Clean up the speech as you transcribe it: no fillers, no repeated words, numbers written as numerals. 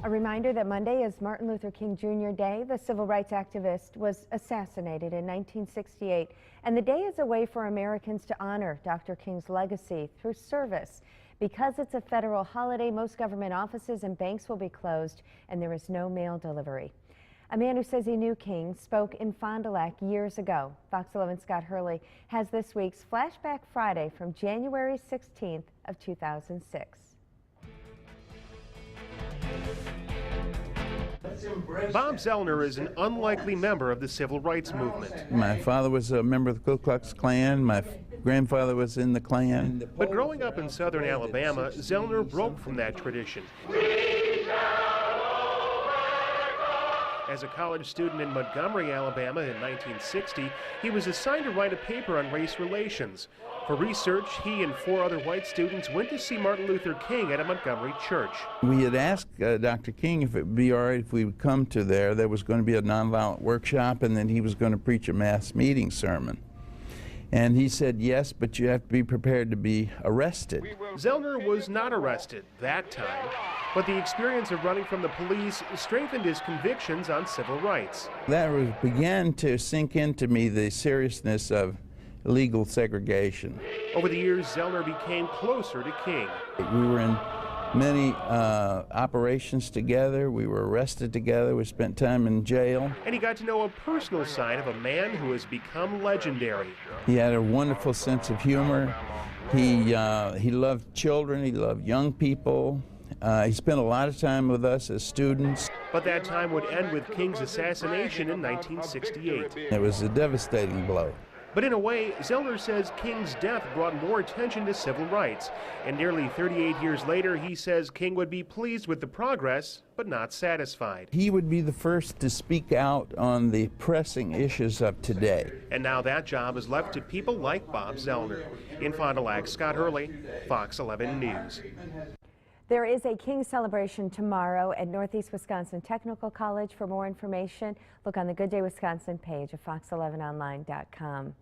A reminder that Monday is Martin Luther King Jr. Day. The civil rights activist was assassinated in 1968, and the day is a way for Americans to honor Dr. King's legacy through service. Because it's a federal holiday, most government offices and banks will be closed, and there is no mail delivery. A man who says he knew King spoke in Fond du Lac years ago. Fox 11's Scott Hurley has this week's Flashback Friday from January 16th of 2006. Bob Zellner is an unlikely member of the civil rights movement. My father was a member of the Ku Klux Klan. My grandfather was in the Klan. But growing up in southern Alabama, Zellner broke from that tradition. As a college student in Montgomery, Alabama in 1960, he was assigned to write a paper on race relations. For research, he and 4 other white students went to see Martin Luther King at a Montgomery church. We had asked Dr. King if it would be all right if we would come to there. There was going to be a nonviolent workshop, and then he was going to preach a mass meeting sermon. And he said, yes, but you have to be prepared to be arrested. Zellner was not arrested that time, but the experience of running from the police strengthened his convictions on civil rights. That began to sink into me the seriousness of legal segregation. Over the years, Zellner became closer to King. We were in many operations together. We were arrested together. We spent time in jail. And he got to know a personal side of a man who has become legendary. He had a wonderful sense of humor. He loved children. He loved young people. He spent a lot of time with us as students. But that time would end with King's assassination in 1968. It was a devastating blow. But in a way, Zellner says King's death brought more attention to civil rights. And nearly 38 years later, he says King would be pleased with the progress, but not satisfied. He would be the first to speak out on the pressing issues of today. And now that job is left to people like Bob Zellner. In Fond du Lac, Scott Hurley, Fox 11 News. There is a King celebration tomorrow at Northeast Wisconsin Technical College. For more information, look on the Good Day Wisconsin page of fox11online.com.